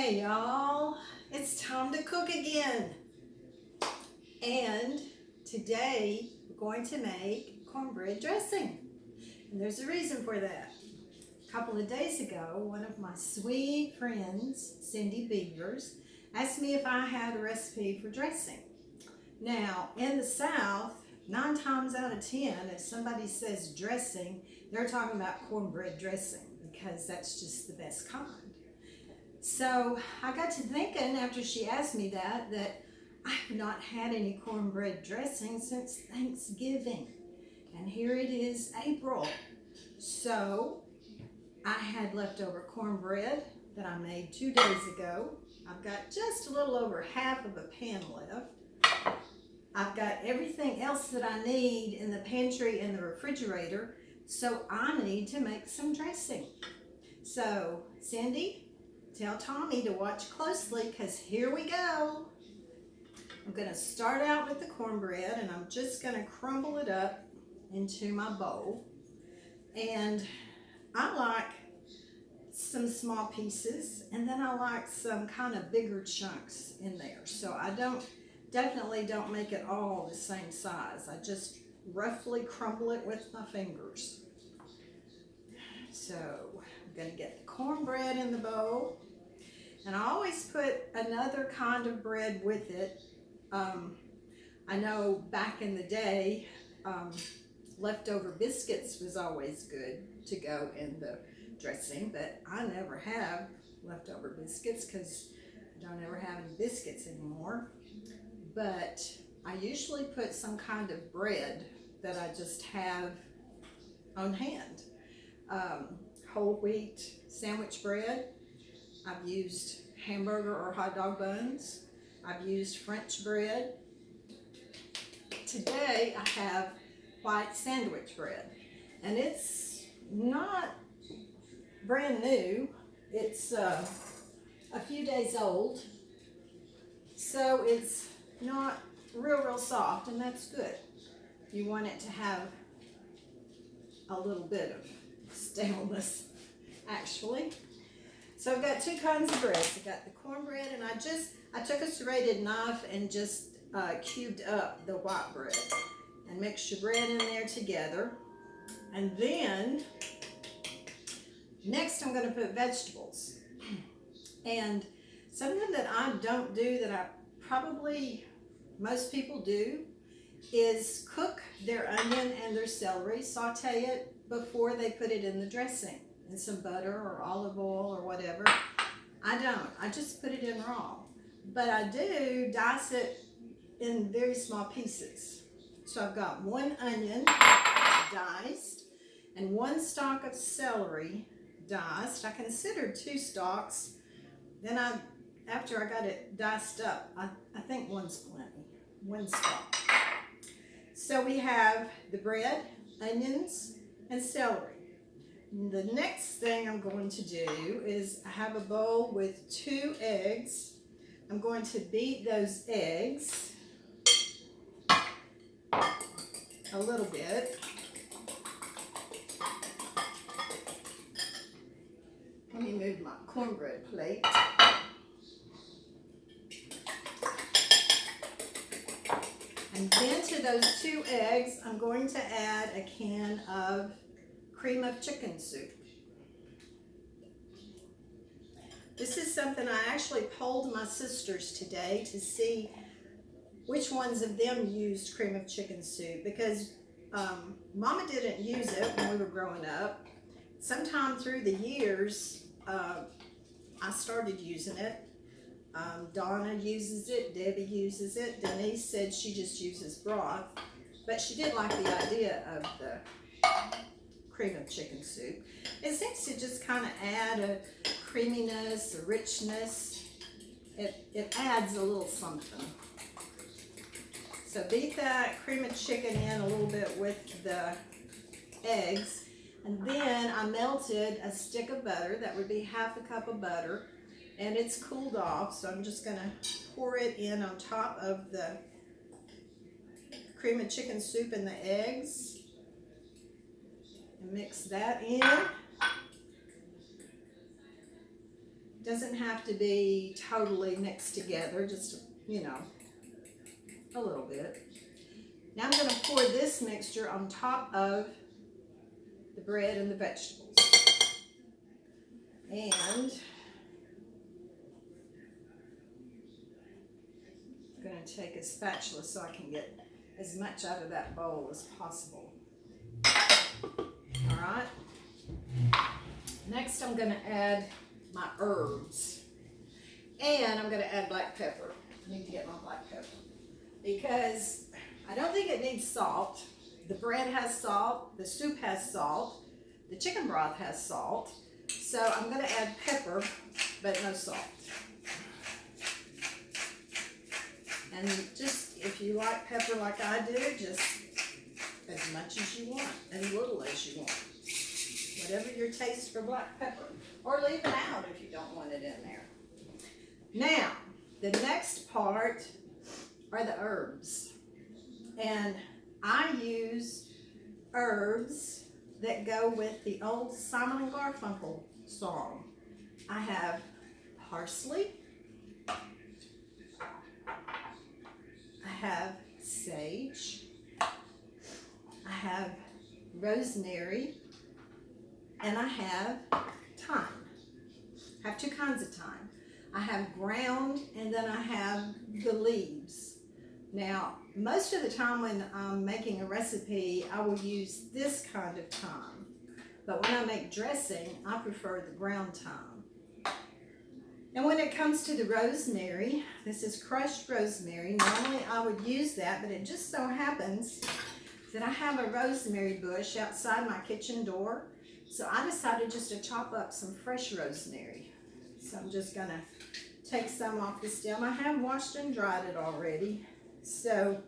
Hey y'all, it's time to cook again. And today we're going to make cornbread dressing. And there's a reason for that. A couple of days ago, one of my sweet friends, Cindy Beavers, asked me if I had a recipe for dressing. Now, in the South, 9 times out of 10, if somebody says dressing, they're talking about cornbread dressing because that's just the best kind. So I got to thinking after she asked me that I've not had any cornbread dressing since Thanksgiving. And here it is April. So I had leftover cornbread that I made 2 days ago. I've got just a little over half of a pan left. I've got everything else that I need in the pantry and the refrigerator. So I need to make some dressing. So Cindy, tell Tommy to watch closely because here we go. I'm going to start out with the cornbread and I'm just going to crumble it up into my bowl. And I like some small pieces and then I like some kind of bigger chunks in there. So I definitely don't make it all the same size. I just roughly crumble it with my fingers. So I'm going to get the cornbread in the bowl. And I always put another kind of bread with it. I know back in the day, leftover biscuits was always good to go in the dressing, but I never have leftover biscuits because I don't ever have any biscuits anymore. But I usually put some kind of bread that I just have on hand. Whole wheat sandwich bread. I've used hamburger or hot dog buns. I've used French bread. Today I have white sandwich bread. And it's not brand new. It's a few days old. So it's not real soft, and that's good. You want it to have a little bit of staleness, actually. So I've got 2 kinds of bread. I've got the cornbread, and I took a serrated knife and just cubed up the white bread and mixed your bread in there together. And then next I'm going to put vegetables. And something that I don't do that most people do is cook their onion and their celery, saute it before they put it in the dressing. In some butter or olive oil or whatever. I don't. I just put it in raw. But I do dice it in very small pieces. So I've got 1 onion diced and 1 stalk of celery diced. I considered 2 stalks. Then after I got it diced up, I think 1's plenty. 1 stalk. So we have the bread, onions, and celery. The next thing I'm going to do is I have a bowl with 2 eggs. I'm going to beat those eggs a little bit. Let me move my cornbread plate. And then to those 2 eggs, I'm going to add a can of cream of chicken soup. This is something I actually polled my sisters today to see which ones of them used cream of chicken soup because Mama didn't use it when we were growing up. Sometime through the years, I started using it. Donna uses it, Debbie uses it, Denise said she just uses broth, but she did like the idea of the cream of chicken soup. It seems to just kind of add a creaminess, a richness. It adds a little something. So beat that cream of chicken in a little bit with the eggs. And then I melted a stick of butter. That would be half a cup of butter. And it's cooled off. So I'm just going to pour it in on top of the cream of chicken soup and the eggs. And mix that in. Doesn't have to be totally mixed together, just, you know, a little bit. Now I'm going to pour this mixture on top of the bread and the vegetables. And I'm going to take a spatula so I can get as much out of that bowl as possible. All right. Next I'm going to add my herbs. And I'm going to add black pepper. I need to get my black pepper. Because I don't think it needs salt. The bread has salt, the soup has salt, the chicken broth has salt. So I'm going to add pepper, but no salt. And just, if you like pepper like I do, just as much as you want, as little as you want. Whatever your taste for black pepper. Or leave it out if you don't want it in there. Now, the next part are the herbs. And I use herbs that go with the old Simon and Garfunkel song. I have parsley. I have sage. I have rosemary. And I have thyme. I have two kinds of thyme. I have ground and then I have the leaves. Now, most of the time when I'm making a recipe, I will use this kind of thyme. But when I make dressing, I prefer the ground thyme. And when it comes to the rosemary, this is crushed rosemary. Normally I would use that, but it just so happens that I have a rosemary bush outside my kitchen door. So I decided just to chop up some fresh rosemary. So I'm just going to take some off the stem. I have washed and dried it already. So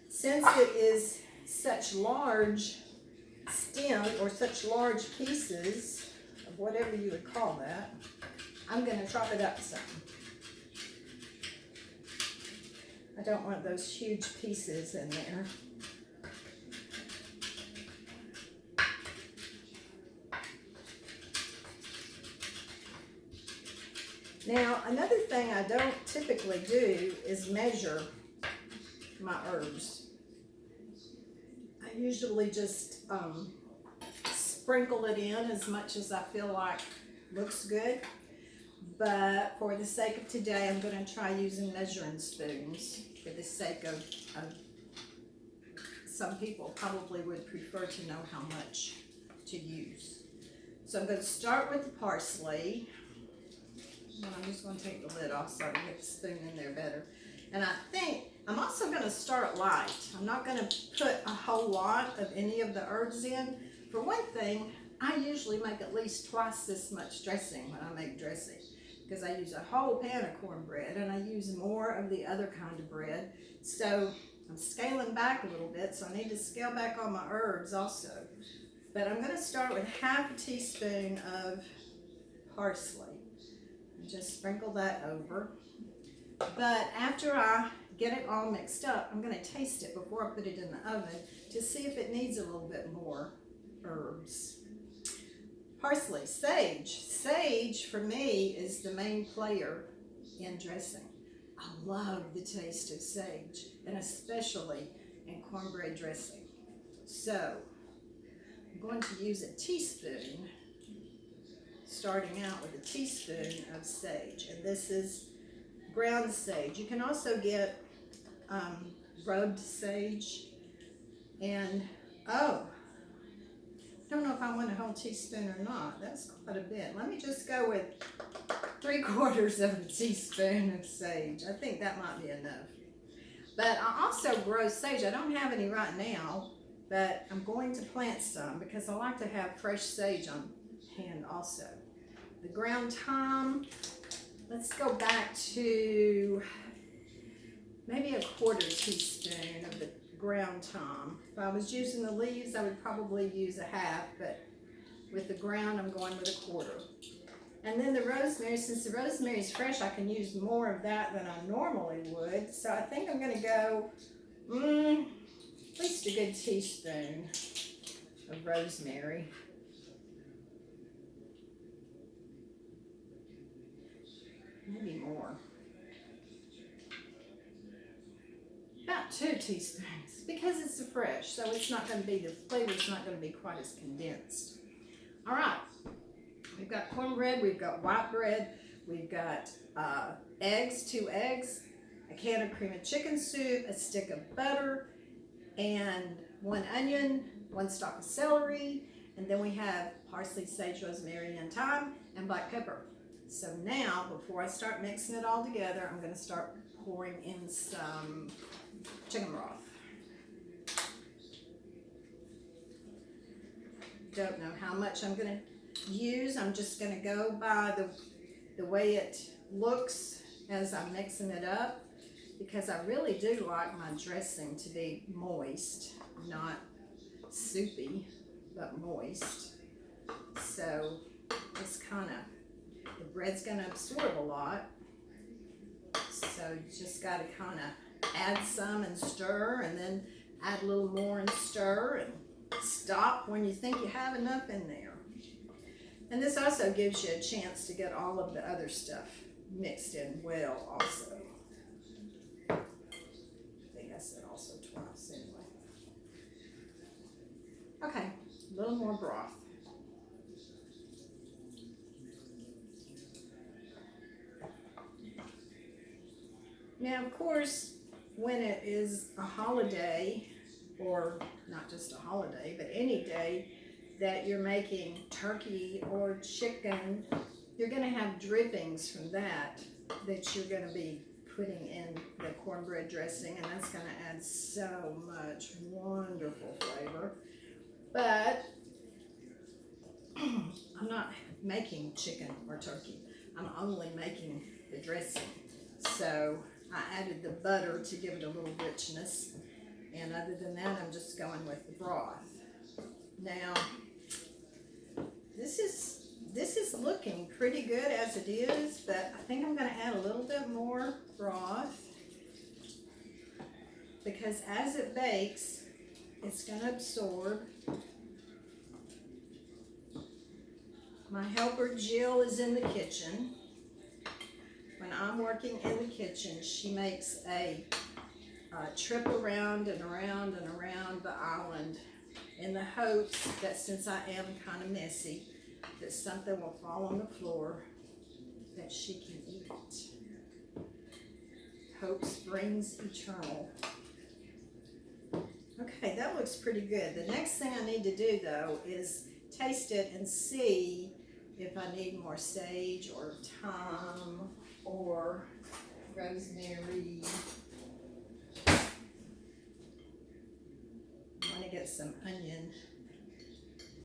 since it is such large stem or such large pieces of whatever you would call that, I'm going to chop it up some. I don't want those huge pieces in there. Now, another thing I don't typically do is measure my herbs. I usually just sprinkle it in as much as I feel like looks good. But for the sake of today, I'm going to try using measuring spoons for the sake of some people probably would prefer to know how much to use. So I'm going to start with the parsley. And I'm just going to take the lid off so I can get the spoon in there better. And I think I'm also going to start light. I'm not going to put a whole lot of any of the herbs in. For one thing, I usually make at least twice this much dressing when I make dressing. Because I use a whole pan of cornbread and I use more of the other kind of bread. So I'm scaling back a little bit, so I need to scale back on my herbs also. But I'm going to start with half a teaspoon of parsley. Just sprinkle that over. But after I get it all mixed up, I'm going to taste it before I put it in the oven to see if it needs a little bit more herbs. Parsley, sage. Sage for me is the main player in dressing. I love the taste of sage, and especially in cornbread dressing. So I'm going to use a teaspoon, starting out with a teaspoon of sage. And this is ground sage. You can also get rubbed sage. And I don't know if I want a whole teaspoon or not. That's quite a bit. Let me just go with 3/4 of a teaspoon of sage. I think that might be enough. But I also grow sage. I don't have any right now, but I'm going to plant some because I like to have fresh sage on hand also. The ground thyme, let's go back to maybe a 1/4 teaspoon of the ground thyme. If I was using the leaves, I would probably use a half, but with the ground, I'm going with a 1/4. And then the rosemary, since the rosemary is fresh, I can use more of that than I normally would. So I think I'm going to go at least a good teaspoon of rosemary. maybe more. About 2 teaspoons because it's a fresh, so it's not going to be, the flavor's not going to be quite as condensed. All right, we've got cornbread, we've got white bread, we've got eggs, 2 eggs, a can of cream of chicken soup, a stick of butter, and 1 onion, 1 stalk of celery, and then we have parsley, sage, rosemary, and thyme, and black pepper. So now, before I start mixing it all together, I'm going to start pouring in some chicken broth. Don't know how much I'm going to use. I'm just going to go by the way it looks as I'm mixing it up, because I really do like my dressing to be moist, not soupy, but moist. So it's kind of, the bread's going to absorb a lot, so you just got to kind of add some and stir, and then add a little more and stir, and stop when you think you have enough in there. And this also gives you a chance to get all of the other stuff mixed in well also. I think I said also twice anyway. Okay, a little more broth. Now, of course, when it is a holiday, or not just a holiday, but any day that you're making turkey or chicken, you're going to have drippings from that you're going to be putting in the cornbread dressing, and that's going to add so much wonderful flavor. But I'm not making chicken or turkey. I'm only making the dressing. So I added the butter to give it a little richness. And other than that, I'm just going with the broth. Now, this is looking pretty good as it is, but I think I'm going to add a little bit more broth, because as it bakes, it's going to absorb. My helper Jill is in the kitchen. When I'm working in the kitchen, she makes a trip around and around and around the island in the hopes that, since I am kind of messy, that something will fall on the floor that she can eat. Hope springs eternal. Okay, that looks pretty good. The next thing I need to do, though, is taste it and see if I need more sage or thyme or rosemary. I want to get some onion